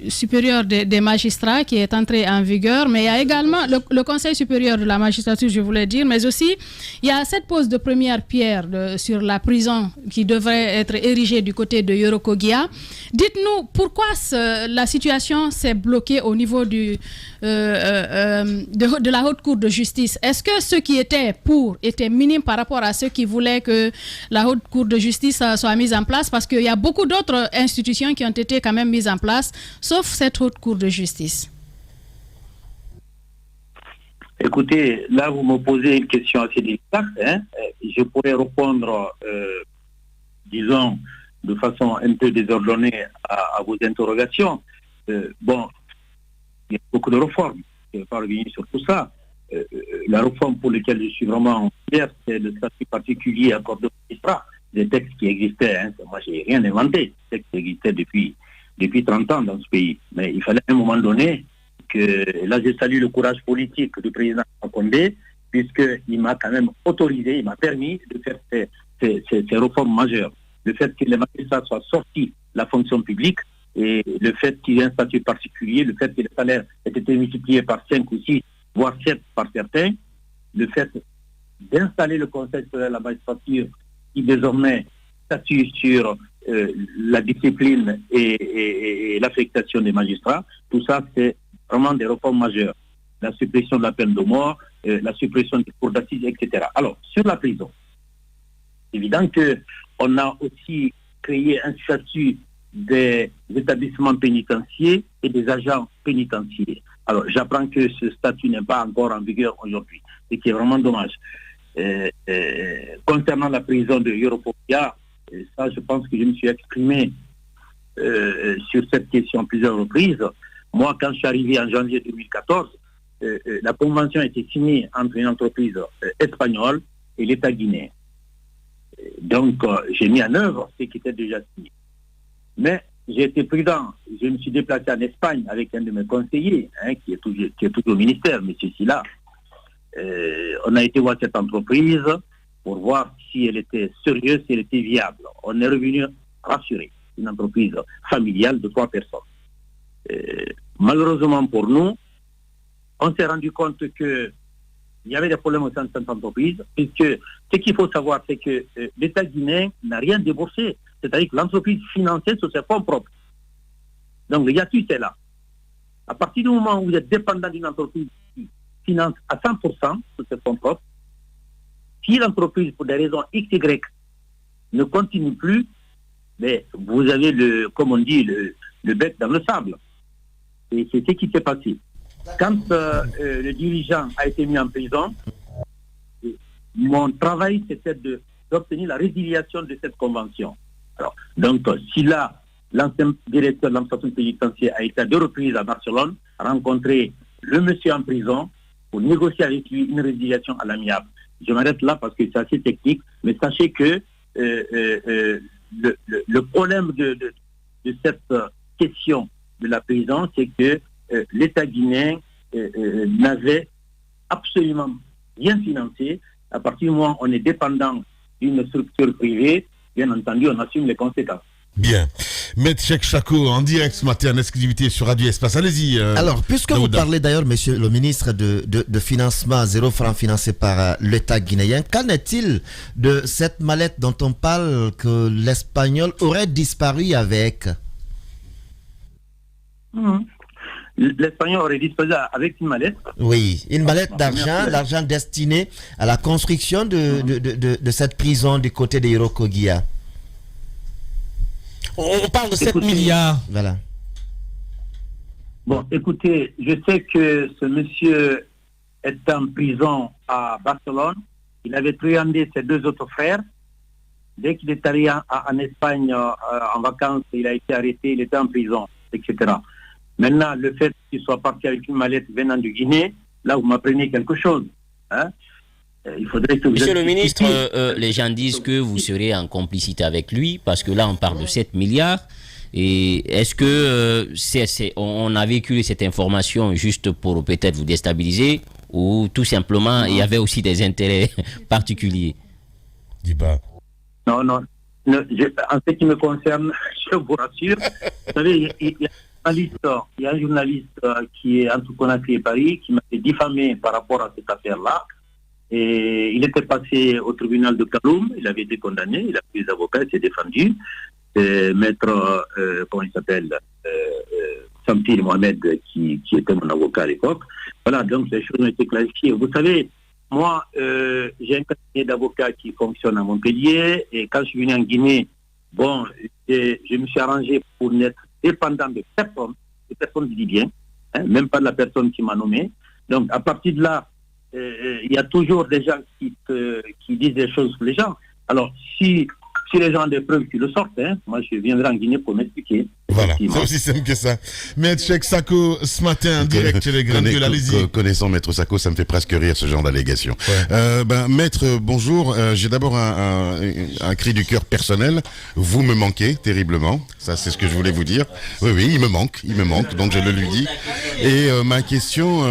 supérieur des magistrats qui est entré en vigueur. Mais il y a également le Conseil supérieur de la magistrature, je voulais dire, mais aussi il y a cette pose de première pierre sur la prison qui devrait être érigée du côté de Yorokogia. Dites-nous pourquoi la situation s'est bloquée au niveau de la Haute Cour de justice. Est-ce que ceux qui étaient pour étaient minimes par rapport à ceux qui voulaient que la Haute Cour de justice soit mise en place? Parce qu'il y a beaucoup d'autres institutions qui ont été quand même mises en place, sauf cette Haute Cour de justice. Écoutez, là vous me posez une question assez délicate. Je pourrais répondre, disons, de façon un peu désordonnée à vos interrogations. Bon, il y a beaucoup de réformes. Je ne vais pas revenir sur tout ça. La réforme pour laquelle je suis vraiment fier, c'est le statut particulier accordé aux magistrats. Des textes qui existaient. Moi, je n'ai rien inventé. Des textes qui existaient depuis 30 ans dans ce pays. Mais il fallait à un moment donné que... Là, je salue le courage politique du président Condé, puisqu'il m'a quand même autorisé, il m'a permis de faire ces réformes majeures. Le fait que les magistrats soient sortis de la fonction publique et le fait qu'il y ait un statut particulier, le fait que les salaires aient été multipliés par 5 ou 6, voire 7 par certains, le fait d'installer le Conseil supérieur de la magistrature qui désormais statue sur la discipline et l'affectation des magistrats, tout ça c'est vraiment des réformes majeures. La suppression de la peine de mort, la suppression des cours d'assises, etc. Alors, sur la prison, c'est évident qu'on a aussi créé un statut des établissements pénitentiaires et des agents pénitentiaires. Alors, j'apprends que ce statut n'est pas encore en vigueur aujourd'hui, ce qui est vraiment dommage. Concernant la prison de Yorokogia, ça, je pense que je me suis exprimé sur cette question à plusieurs reprises. Moi, quand je suis arrivé en janvier 2014, la convention a été signée entre une entreprise espagnole et l'État guinéen. Donc, j'ai mis en œuvre ce qui était déjà signé. Mais j'ai été prudent. Je me suis déplacé en Espagne avec un de mes conseillers, qui est toujours au ministère, M. Silla. On a été voir cette entreprise pour voir si elle était sérieuse, si elle était viable. On est revenu rassuré. Une entreprise familiale de 3 personnes. Malheureusement pour nous, on s'est rendu compte que il y avait des problèmes au sein de cette entreprise, puisque ce qu'il faut savoir, c'est que l'État guinéen n'a rien déboursé. C'est-à-dire que l'entreprise finançait sur ses fonds propres. Donc le hiatus est là. À partir du moment où vous êtes dépendant d'une entreprise qui finance à 100% sur ses fonds propres, si l'entreprise, pour des raisons XY, ne continue plus, mais vous avez, comme on dit, le bec dans le sable. Et c'est ce qui s'est passé. Quand le dirigeant a été mis en prison, mon travail, c'était d'obtenir la résiliation de cette convention. Alors, donc, si là, l'ancien directeur de l'administration pénitentiaire a été à 2 reprises à Barcelone, a rencontré le monsieur en prison pour négocier avec lui une résiliation à l'amiable. Je m'arrête là parce que c'est assez technique, mais sachez que le problème de cette question de la prison, c'est que l'État guinéen n'avait absolument rien financé. À partir du moment où on est dépendant d'une structure privée, bien entendu, on assume les conséquences. Bien. Maître Cheikh Chako, en direct ce matin, en exclusivité sur Radio Espace. Allez-y. Alors, puisque vous parlez d'ailleurs, monsieur le ministre, de financement, 0 franc financé par l'État guinéen, qu'en est-il de cette mallette dont on parle que l'Espagnol aurait disparu avec? L'Espagnol aurait disparu avec une mallette? Oui, une mallette d'argent, l'argent destiné à la construction de cette prison du côté de Yorokogia. On parle de 7 milliards. Voilà. Bon, écoutez, je sais que ce monsieur est en prison à Barcelone. Il avait truandé ses 2 autres frères. Dès qu'il est allé en Espagne en vacances, il a été arrêté, il était en prison, etc. Maintenant, le fait qu'il soit parti avec une mallette venant de Guinée, là, vous m'apprenez quelque chose. Hein? Il faudrait que vous Monsieur le ministre, les gens disent que vous serez en complicité avec lui, parce que là, on parle de 7 milliards. Et est-ce que on a véhiculé cette information juste pour peut-être vous déstabiliser, ou tout simplement, il y avait aussi des intérêts particuliers? Non. En ce qui me concerne, je vous rassure, vous savez, il y a un journaliste qui est entre Conakry et Paris qui m'a fait diffamer par rapport à cette affaire-là. Et il était passé au tribunal de Kaloum, il avait été condamné, il a pris des avocats, il s'est défendu. Maître, comment il s'appelle, Samtir Mohamed, qui était mon avocat à l'époque. Voilà, donc les choses ont été clarifiées. Vous savez, moi, j'ai un cabinet d'avocats qui fonctionne à Montpellier, et quand je suis venu en Guinée, bon, je me suis arrangé pour n'être dépendant de personne je dis bien, hein, même pas de la personne qui m'a nommé. Donc, à partir de là, il y a toujours des gens qui disent des choses sur les gens. Alors, si les gens ont des preuves qui le sortent, hein, moi je viendrai en Guinée pour m'expliquer. Voilà, c'est aussi simple que ça. Maître Cheikh Sako, ce matin en direct chez les Grandes Gueules, allez-y. Connaissant Maître Sako, ça me fait presque rire ce genre d'allégation. Ouais. Maître, bonjour. J'ai d'abord un cri du cœur personnel. Vous me manquez terriblement. Ça, c'est ce que je voulais vous dire. Oui, il me manque, donc je le lui dis. Et ma question,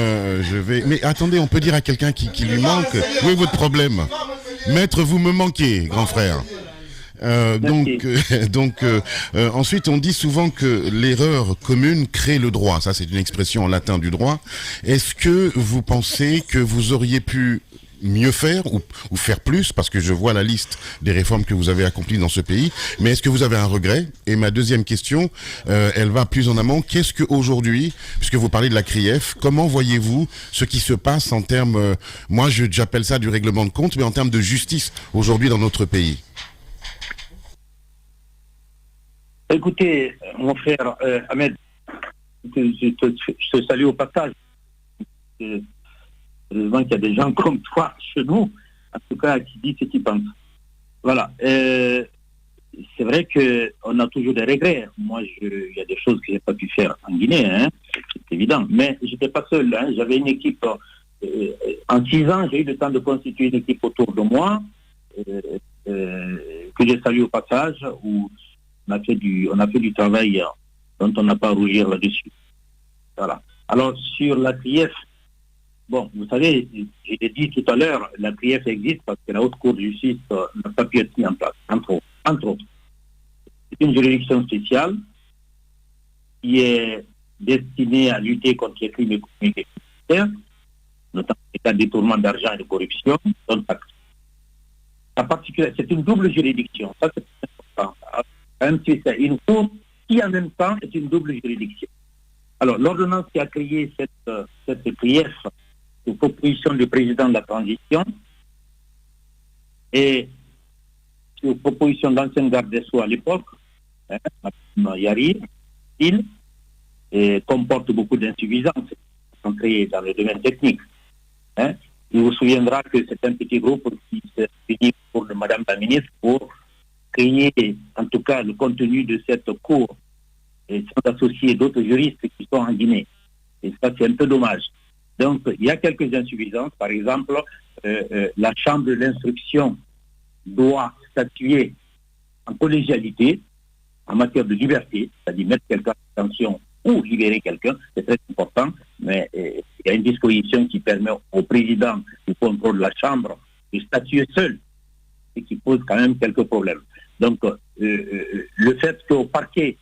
Mais attendez, on peut dire à quelqu'un qui lui manque, où est votre problème? Maître, vous me manquez, grand frère. Ensuite, on dit souvent que l'erreur commune crée le droit. Ça, c'est une expression en latin du droit. Est-ce que vous pensez que vous auriez pu mieux faire ou faire plus, parce que je vois la liste des réformes que vous avez accomplies dans ce pays, mais est-ce que vous avez un regret? Et ma deuxième question, elle va plus en amont. Qu'est-ce qu'aujourd'hui, puisque vous parlez de la CRIEF, comment voyez-vous ce qui se passe en termes, moi j'appelle ça du règlement de compte, mais en termes de justice aujourd'hui dans notre pays? Écoutez, mon frère Ahmed, je te salue au passage. Heureusement qu'il y a des gens comme toi chez nous, en tout cas, qui disent ce qu'ils pensent. Voilà. C'est vrai qu'on a toujours des regrets. Moi, il y a des choses que je n'ai pas pu faire en Guinée, hein, c'est évident. Mais je n'étais pas seul. Hein. J'avais une équipe. En 6 ans, j'ai eu le temps de constituer une équipe autour de moi, que je salue au passage, où on a fait du travail dont on n'a pas à rougir là-dessus. Voilà. Alors, sur la CRIEF, bon, vous savez, je l'ai dit tout à l'heure, la CRIEF existe parce que la Haute Cour de justice n'a pas pu être mise en place, entre autres. C'est une juridiction spéciale qui est destinée à lutter contre les crimes économiques et financiers. notamment les cas de détournement d'argent et de corruption. Donc, c'est une double juridiction. Ça, c'est important. Même si c'est une cour qui, en même temps, est une double juridiction. Alors, l'ordonnance qui a créé cette prière de proposition du président de la transition et sur proposition de l'ancien garde des Sceaux à l'époque, Yari, il comporte beaucoup d'insuffisances qui sont créées dans le domaine technique. Il vous souviendra que c'est un petit groupe qui s'est réuni pour Madame la ministre pour créer, en tout cas, le contenu de cette cour et sont associés d'autres juristes qui sont en Guinée. Et ça, c'est un peu dommage. Donc, il y a quelques insuffisances. Par exemple, la chambre de l'instruction doit statuer en collégialité en matière de liberté, c'est-à-dire mettre quelqu'un en détention ou libérer quelqu'un, c'est très important, mais il y a une disposition qui permet au président du contrôle de la chambre de statuer seul, et qui pose quand même quelques problèmes. Donc, le fait qu'au parquet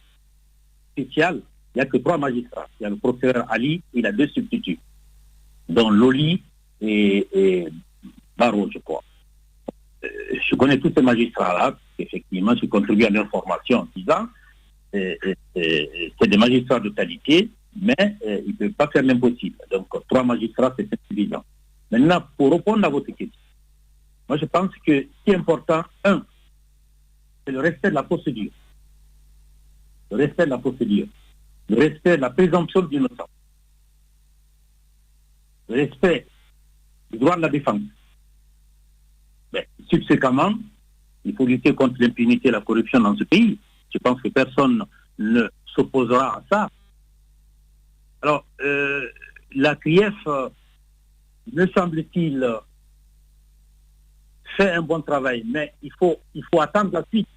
spécial, il n'y a que 3 magistrats. Il y a le procureur Ali, il a 2 substituts, dont Loli et Barreau, je crois. Je connais tous ces magistrats-là, effectivement, je contribue à l'information en disant c'est des magistrats de qualité, mais ils ne peuvent pas faire l'impossible. Donc, 3 magistrats, c'est suffisant. Maintenant, pour répondre à votre question, moi, je pense que ce qui est important, c'est le respect de la procédure. Le respect de la procédure. Le respect de la présomption d'innocence. Le respect du droit de la défense. Mais, subséquemment, il faut lutter contre l'impunité et la corruption dans ce pays. Je pense que personne ne s'opposera à ça. Alors, la CRIEF, me semble-t-il, fait un bon travail, mais il faut attendre la suite.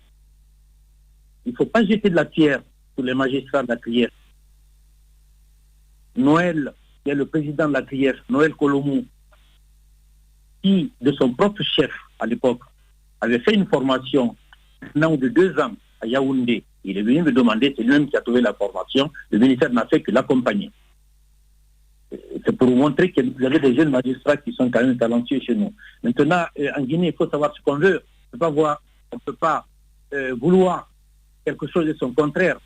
Il ne faut pas jeter de la pierre sur les magistrats de la CRIEF. Noël, qui est le président de la CRIEF, Noël Colomou, qui, de son propre chef à l'époque, avait fait une formation d'un an ou de 2 ans à Yaoundé. Il est venu me demander, c'est lui-même qui a trouvé la formation, le ministère n'a fait que l'accompagner. C'est pour vous montrer qu'il y avait des jeunes magistrats qui sont quand même talentueux chez nous. Maintenant, en Guinée, il faut savoir ce qu'on veut. On ne peut pas vouloir quelque chose de son contraire.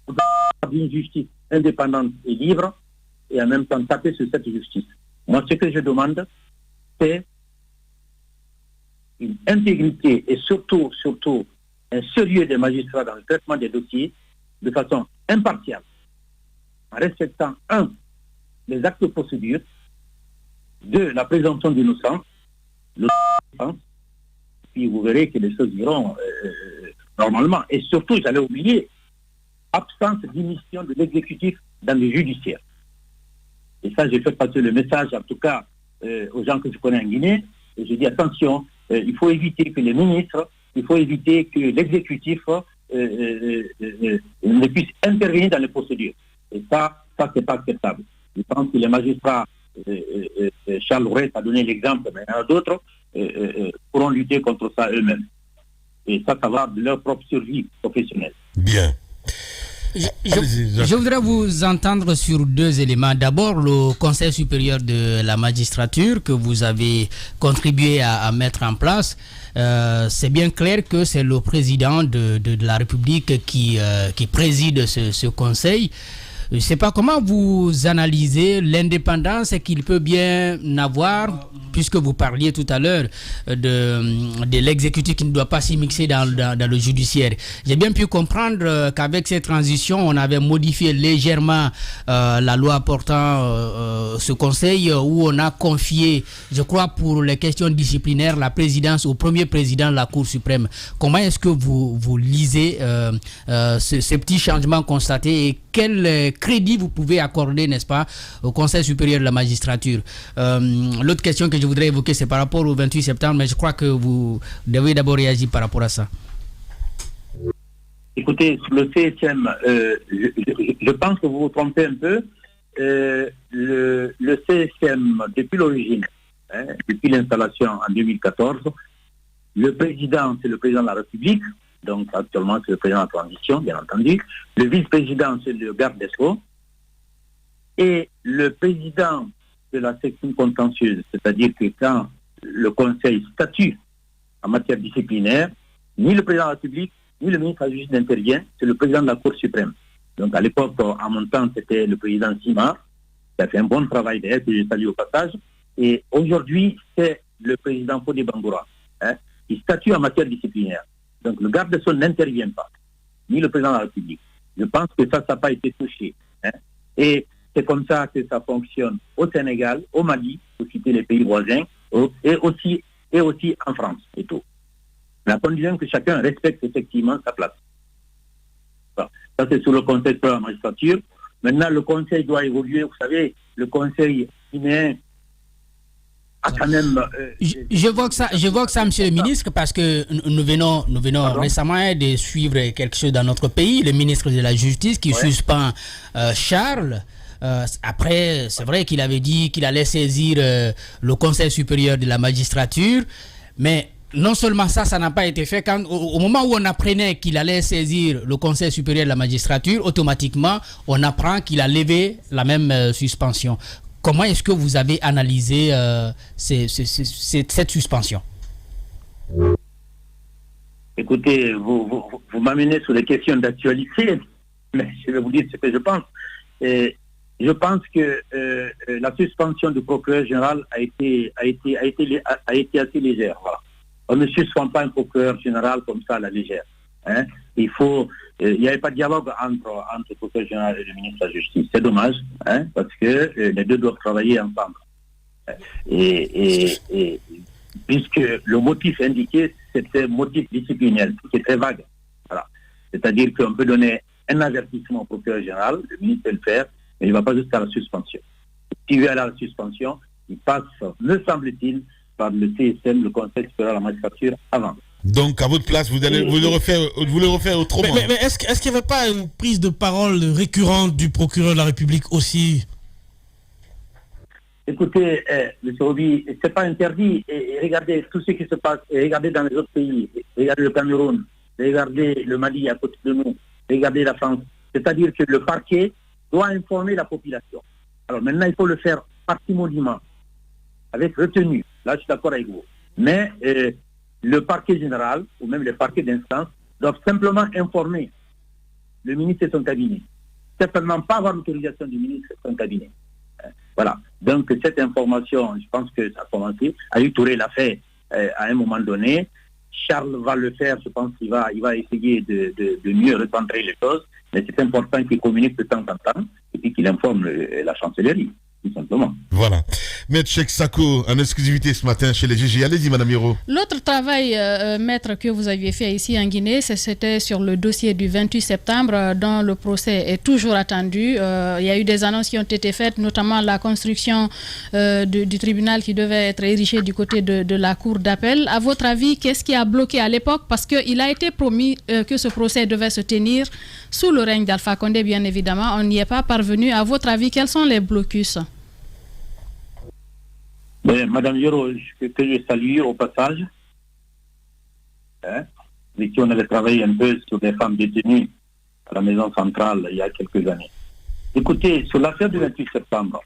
On doit avoir une justice indépendante et libre et en même temps taper sur cette justice. Moi, ce que je demande, c'est une intégrité et surtout un sérieux des magistrats dans le traitement des dossiers de façon impartiale, en respectant les actes de procédure, 2, la présomption d'innocence, puis vous verrez que les choses iront normalement. Et surtout, j'allais oublier, absence d'émission de l'exécutif dans le judiciaire. Et ça, j'ai fait passer le message, en tout cas, aux gens que je connais en Guinée, et je dis attention, il faut éviter que les ministres, il faut éviter que l'exécutif ne puisse intervenir dans les procédures. Et ça c'est pas acceptable. Je pense que les magistrats, Charles Rouet a donné l'exemple, mais il y en a d'autres, pourront lutter contre ça eux-mêmes. Et ça va de leur propre survie professionnelle. Bien. Je voudrais vous entendre sur 2 éléments. D'abord, le Conseil supérieur de la magistrature que vous avez contribué à mettre en place. C'est bien clair que c'est le président de la République qui préside ce conseil. Je ne sais pas comment vous analysez l'indépendance qu'il peut bien avoir, puisque vous parliez tout à l'heure de l'exécutif qui ne doit pas s'y mixer dans le judiciaire. J'ai bien pu comprendre qu'avec cette transition, on avait modifié légèrement la loi portant ce conseil, où on a confié, je crois, pour les questions disciplinaires, la présidence au premier président de la Cour suprême. Comment est-ce que vous lisez ces petits changements constatés et quel crédit vous pouvez accorder, n'est-ce pas, au Conseil supérieur de la magistrature? L'autre question que je voudrais évoquer, c'est par rapport au 28 septembre, mais je crois que vous devez d'abord réagir par rapport à ça. Écoutez, sur le CSM, je pense que vous vous trompez un peu. Le CSM, depuis l'origine, depuis l'installation en 2014, le président, c'est le président de la République. Donc actuellement, c'est le président de la transition, bien entendu. Le vice-président, c'est le garde des Sceaux. Et le président de la section contentieuse, c'est-à-dire que quand le Conseil statue en matière disciplinaire, ni le président de la République, ni le ministre de la Justice n'intervient, c'est le président de la Cour suprême. Donc à l'époque, en mon temps, c'était le président Simard, qui a fait un bon travail d'ailleurs, que je salue au passage. Et aujourd'hui, c'est le président Fodé Bangoura, qui statue en matière disciplinaire. Donc le garde des Sceaux n'intervient pas, ni le président de la République. Je pense que ça n'a pas été touché. Et c'est comme ça que ça fonctionne au Sénégal, au Mali, pour citer les pays voisins, et aussi en France et tout. La condition que chacun respecte effectivement sa place. Bon, ça c'est sur le contexte de la magistrature. Maintenant, le Conseil doit évoluer. Vous savez, le Conseil guinéen a quand même... Je vois que ça, monsieur le ministre, parce que nous venons récemment de suivre quelque chose dans notre pays, le ministre de la Justice qui suspend Charles. Après, c'est vrai qu'il avait dit qu'il allait saisir le Conseil supérieur de la magistrature, mais non seulement ça n'a pas été fait. Au moment où on apprenait qu'il allait saisir le Conseil supérieur de la magistrature, automatiquement, on apprend qu'il a levé la même suspension. Comment est-ce que vous avez analysé cette suspension? Écoutez, vous m'amenez sur les questions d'actualité, mais je vais vous dire ce que je pense. Je pense que la suspension du procureur général a été assez légère. Voilà. On ne suspend pas un procureur général comme ça à la légère. Il n'y avait pas de dialogue entre le procureur général et le ministre de la Justice. C'est dommage, parce que les deux doivent travailler ensemble. Et puisque le motif indiqué, c'était un motif disciplinaire, qui est très vague. Voilà. C'est-à-dire qu'on peut donner un avertissement au procureur général, le ministre peut le faire, mais il ne va pas jusqu'à la suspension. S'il veut aller à la suspension, il passe, me semble-t-il, par le CSM, le Conseil supérieur de la magistrature, avant. Donc, à votre place, vous le refaire autrement. Mais est-ce qu'il n'y avait pas une prise de parole récurrente du procureur de la République aussi? Écoutez, M. Obi, ce n'est pas interdit. Et regardez tout ce qui se passe. Et regardez dans les autres pays. Regardez le Cameroun. Regardez le Mali à côté de nous. Regardez la France. C'est-à-dire que le parquet doit informer la population. Alors maintenant, il faut le faire parcimonieusement, avec retenue. Là, je suis d'accord avec vous. Mais le parquet général, ou même le parquet d'instance, doivent simplement informer le ministre et son cabinet. Certainement pas avoir l'autorisation du ministre et son cabinet. Voilà. Donc, cette information, je pense que ça a commencé. Ali Touré l'a fait à un moment donné. Charles va le faire, je pense qu'il va essayer de mieux recentrer les choses. Mais c'est important qu'il communique de temps en temps et puis qu'il informe la chancellerie. Tout simplement. Voilà. Maître Cheikh Sako, en exclusivité ce matin chez les GG. Allez-y, Madame Hiro. L'autre travail, maître, que vous aviez fait ici en Guinée, c'était sur le dossier du 28 septembre, dont le procès est toujours attendu. Il y a eu des annonces qui ont été faites, notamment la construction du tribunal qui devait être érigé du côté de la cour d'appel. À votre avis, qu'est-ce qui a bloqué à l'époque? Parce qu'il a été promis que ce procès devait se tenir sous le règne d'Alpha Condé, bien évidemment. On n'y est pas parvenu. À votre avis, quels sont les blocus? Madame Hiro, que je salue au passage, avec qui on avait travaillé un peu sur des femmes détenues à la maison centrale il y a quelques années. Écoutez, sur l'affaire du 28 septembre,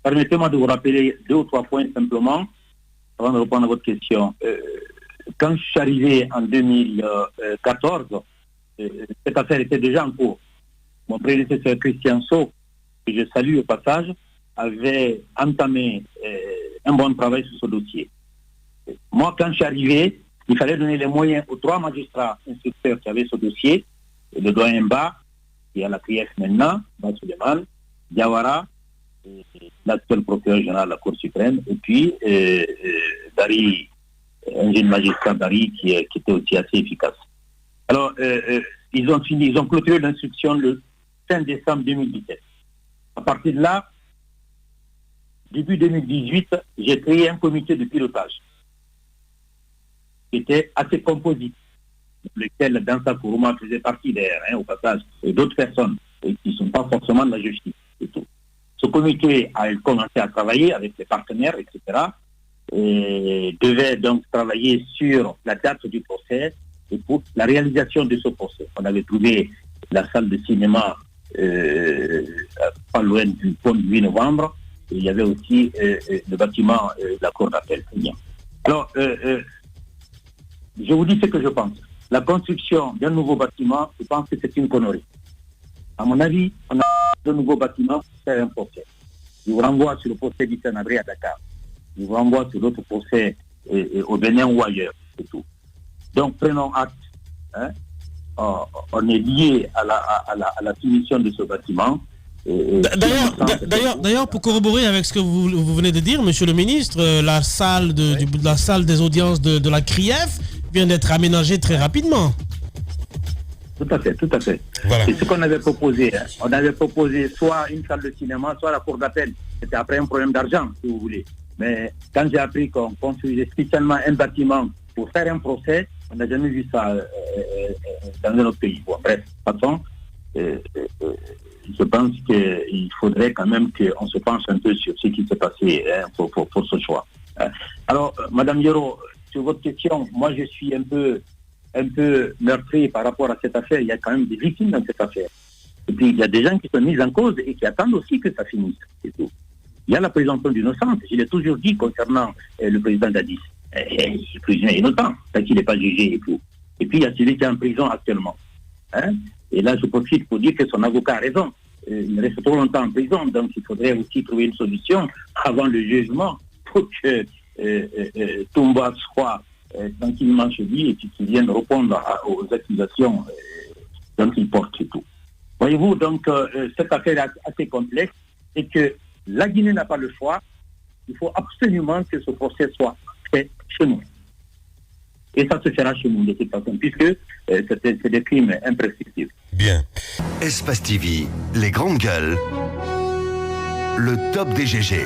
permettez-moi de vous rappeler 2 ou 3 points simplement, avant de répondre à votre question. Quand je suis arrivé en 2014, cette affaire était déjà en cours. Mon prédécesseur Christian Sow, que je salue au passage, avait entamé un bon travail sur ce dossier. Moi, quand je suis arrivé, il fallait donner les moyens aux 3 magistrats instructeurs qui avaient ce dossier, le doyen Ba, qui est à la CRIEF maintenant, Ba Suleiman, Diawara, l'actuel procureur général de la Cour suprême, et puis Dari, un jeune magistrat Dari qui était aussi assez efficace. Alors, ils ont clôturé l'instruction le 5 décembre 2017. À partir de là, début 2018, j'ai créé un comité de pilotage qui était assez composite, lequel Dansa Kourouma faisait partie d'ailleurs, au passage, et d'autres personnes qui ne sont pas forcément de la justice et tout. Ce comité a commencé à travailler avec les partenaires, etc. Et devait donc travailler sur la date du procès et pour la réalisation de ce procès. On avait trouvé la salle de cinéma pas loin du pont du 8 novembre. il y avait aussi le bâtiment de la cour d'appel. Alors, je vous dis ce que je pense. La construction d'un nouveau bâtiment, je pense que c'est une connerie. À mon avis, on a un nouveau bâtiment pour faire un procès. Je vous renvoie sur le procès d'Issanabré à Dakar. Je vous renvoie sur l'autre procès au Bénin ou ailleurs, c'est tout. Donc, prenons acte. Hein. On est lié à la finition de ce bâtiment. D'ailleurs, pour corroborer avec ce que vous venez de dire, monsieur le ministre, la salle des audiences de la CRIEF vient d'être aménagée très rapidement. Tout à fait. Voilà. C'est ce qu'on avait proposé. Hein. On avait proposé soit une salle de cinéma, soit la cour d'appel. C'était après un problème d'argent, si vous voulez. Mais quand j'ai appris qu'on construisait spécialement un bâtiment pour faire un procès, on n'a jamais vu ça dans un autre pays. Bon, bref, de toute façon, je pense qu'il faudrait quand même qu'on se penche un peu sur ce qui s'est passé pour ce choix. Alors, Madame Yoro, sur votre question, moi je suis un peu meurtri par rapport à cette affaire. Il y a quand même des victimes dans cette affaire. Et puis, il y a des gens qui sont mis en cause et qui attendent aussi que ça finisse. C'est tout. Il y a la présomption d'innocence. Je l'ai toujours dit concernant le président Dadis. Il est prisonnier innocent, tant qu'il n'est pas jugé et tout. Et puis, il y a celui qui est en prison actuellement. Hein? Et là, je profite pour dire que son avocat a raison. Il reste trop longtemps en prison, donc il faudrait aussi trouver une solution avant le jugement pour que Toumba soit tranquillement chez lui et qu'il vienne répondre aux accusations dont il porte et tout. Voyez-vous, donc, cette affaire est assez complexe et que la Guinée n'a pas le choix. Il faut absolument que ce procès soit fait chez nous. Et ça se fera chez nous de toute façon, puisque c'est des crimes imprescriptibles. Bien. Espace TV, les grandes gueules, le top des GG.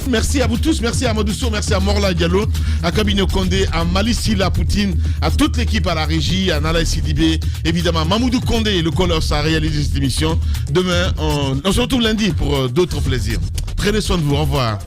Merci à vous tous, merci à Modousso, merci à Morla Diallo, à Kabino Kondé, à Malisila Poutine, à toute l'équipe à la régie, à Nala Sidibé, évidemment Mamoudou Kondé, le colosse, a réalisé cette émission. Demain, on se retrouve lundi pour d'autres plaisirs. Prenez soin de vous, au revoir.